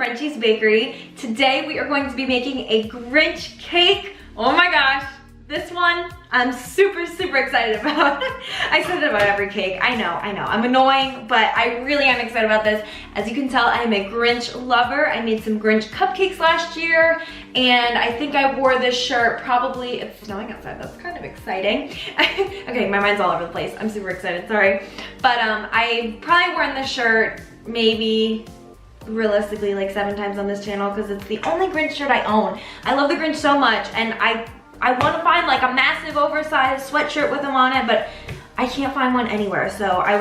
Frenchies Bakery. Today we are going to be making a Grinch cake. Oh my gosh, this one I'm super excited about. I said it about every cake. I know, I'm annoying, but I really am excited about this. As you can tell, I am a Grinch lover. I made some Grinch cupcakes last year, and I think I wore this shirt probably, it's snowing outside, that's kind of exciting. Okay, my mind's all over the place. I'm super excited, sorry. But I probably worn this shirt maybe realistically like 7 times on this channel because it's the only Grinch shirt I own. I love the Grinch so much, and I want to find like a massive oversized sweatshirt with him on it, but I can't find one anywhere. So I'd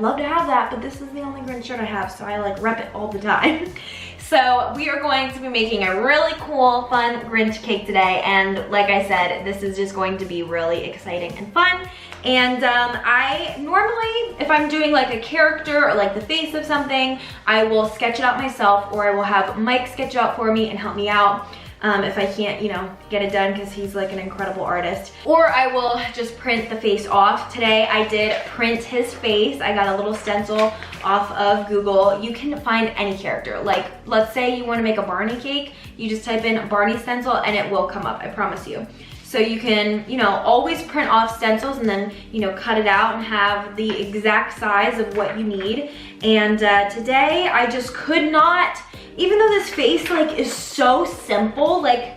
love to have that, but this is the only Grinch shirt I have, so I like rep it all the time. So we are going to be making a really cool, fun Grinch cake today, and like I said, this is just going to be really exciting and fun. And I normally, if I'm doing like a character or like the face of something, I will sketch it out myself, or I will have Mike sketch it out for me and help me out. If I can't, you know, get it done because he's like an incredible artist. Or I will just print the face off. Today I did print his face. I got a little stencil off of Google. You can find any character. Like, let's say you want to make a Barney cake. You just type in Barney stencil and it will come up, I promise you. So you can, you know, always print off stencils and then, you know, cut it out and have the exact size of what you need. And today I just could not, even though this face like is so simple, like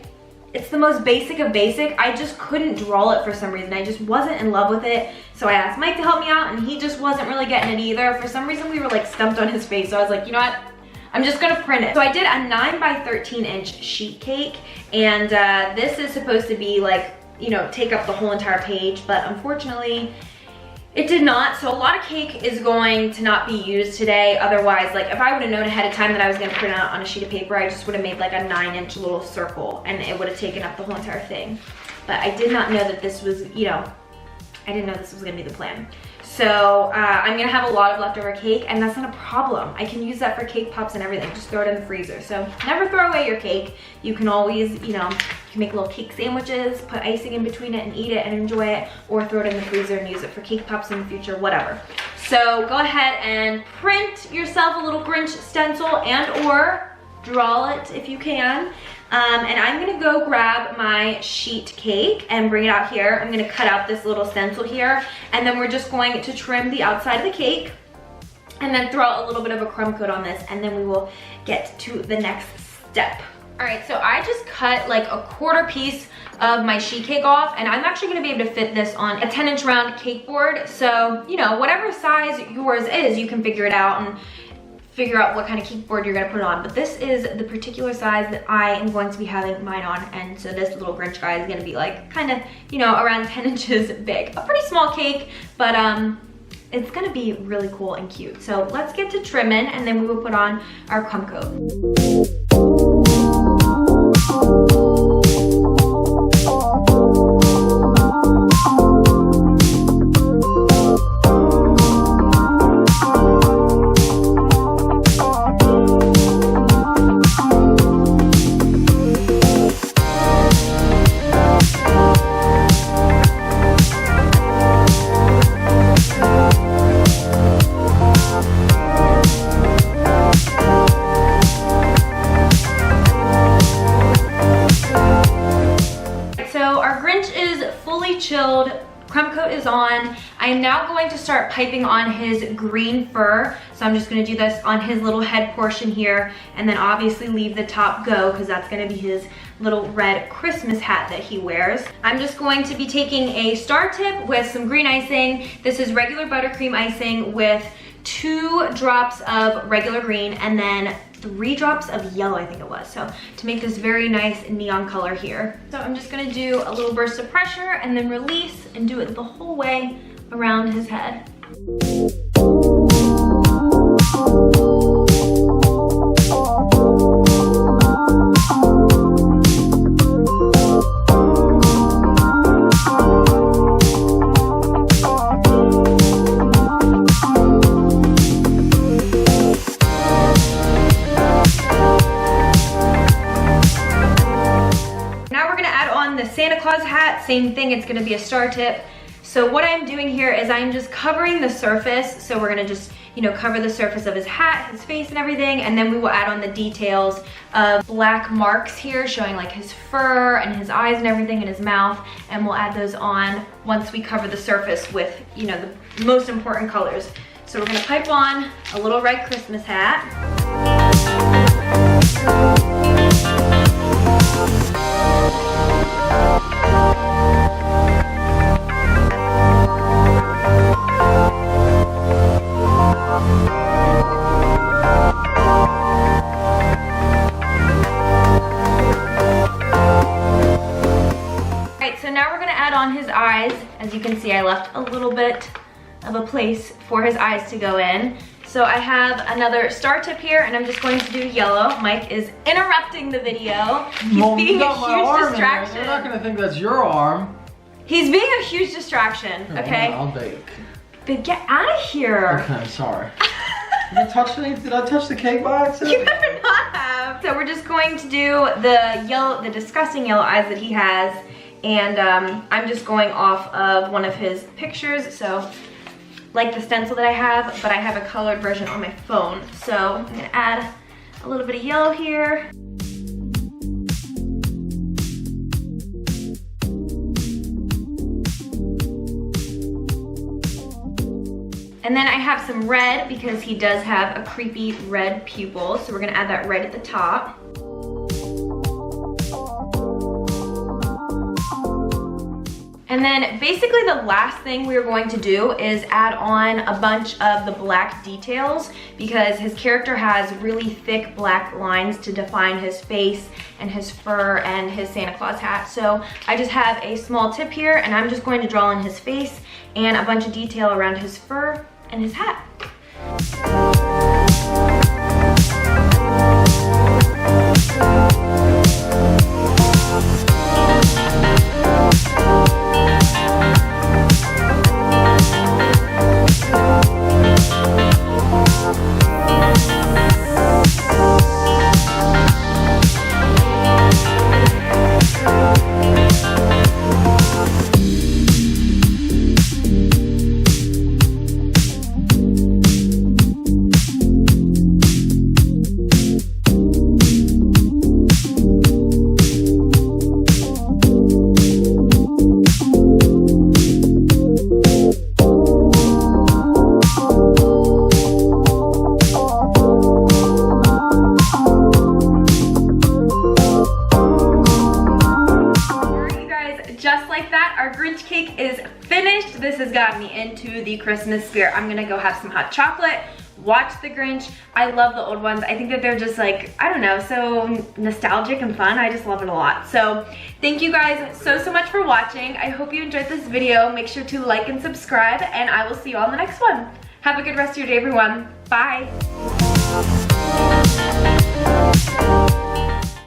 it's the most basic of basic, I just couldn't draw it for some reason. I just wasn't in love with it. So I asked Mike to help me out and he just wasn't really getting it either. For some reason we were like stumped on his face. So I was like, you know what? I'm just gonna print it. So I did a 9 by 13 inch sheet cake, and this is supposed to be like, you know, take up the whole entire page, but unfortunately it did not. So a lot of cake is going to not be used today. Otherwise, like if I would have known ahead of time that I was gonna print it out on a sheet of paper, I just would have made like a 9-inch little circle and it would have taken up the whole entire thing. But I did not know that this was, you know, I didn't know this was gonna be the plan. So I'm gonna have a lot of leftover cake, and that's not a problem. I can use that for cake pops and everything. Just throw it in the freezer. So never throw away your cake. You can always, you know, you can make little cake sandwiches, put icing in between it and eat it and enjoy it, or throw it in the freezer and use it for cake pops in the future, whatever. So go ahead and print yourself a little Grinch stencil and or draw it if you can. And I'm gonna go grab my sheet cake and bring it out here. I'm gonna cut out this little stencil here, and then we're just going to trim the outside of the cake and then throw a little bit of a crumb coat on this, and then we will get to the next step. All right, so I just cut like a 1/4 piece of my sheet cake off, and I'm actually gonna be able to fit this on a 10-inch round cake board. So, you know, whatever size yours is, you can figure it out and figure out what kind of cake board you're gonna put it on. But this is the particular size that I am going to be having mine on, and so this little Grinch guy is gonna be like kind of, you know, around 10 inches big. A pretty small cake, but it's gonna be really cool and cute. So let's get to trimming, and then we will put on our crumb coat. Chilled, crumb coat is on. I am now going to start piping on his green fur. So I'm just gonna do this on his little head portion here, and then obviously leave the top go because that's gonna be his little red Christmas hat that he wears. I'm just going to be taking a star tip with some green icing. This is regular buttercream icing with 2 drops of regular green and then 3 drops of yellow, I think it was. So to make this very nice neon color here. So I'm just gonna do a little burst of pressure and then release and do it the whole way around his head. Santa Claus hat, same thing, it's gonna be a star tip. So what I'm doing here is I'm just covering the surface. So we're gonna just, you know, cover the surface of his hat, his face and everything, and then we will add on the details of black marks here showing like his fur and his eyes and everything and his mouth, and we'll add those on once we cover the surface with, you know, the most important colors. So we're gonna pipe on a little red Christmas hat. On his eyes. As you can see, I left a little bit of a place for his eyes to go in. So I have another star tip here, and I'm just going to do yellow. Mike is interrupting the video. He's being a huge distraction. You're not gonna think that's your arm. He's being a huge distraction, okay? I'll bake. But get out of here. Okay, sorry. Did I touch the cake by accident? You better not have. So we're just going to do the yellow, the disgusting yellow eyes that he has. And I'm just going off of one of his pictures, so like the stencil that I have, but I have a colored version on my phone. So I'm gonna add a little bit of yellow here. And then I have some red because he does have a creepy red pupil, so we're gonna add that red at the top. And then basically the last thing we're going to do is add on a bunch of the black details because his character has really thick black lines to define his face and his fur and his Santa Claus hat. So I just have a small tip here, and I'm just going to draw in his face and a bunch of detail around his fur and his hat. Just like that, our Grinch cake is finished. This has gotten me into the Christmas spirit. I'm gonna go have some hot chocolate, watch the Grinch. I love the old ones. I think that they're just like, I don't know, so nostalgic and fun. I just love it a lot. So thank you guys so much for watching. I hope you enjoyed this video. Make sure to like and subscribe, and I will see you all in the next one. Have a good rest of your day, everyone. Bye.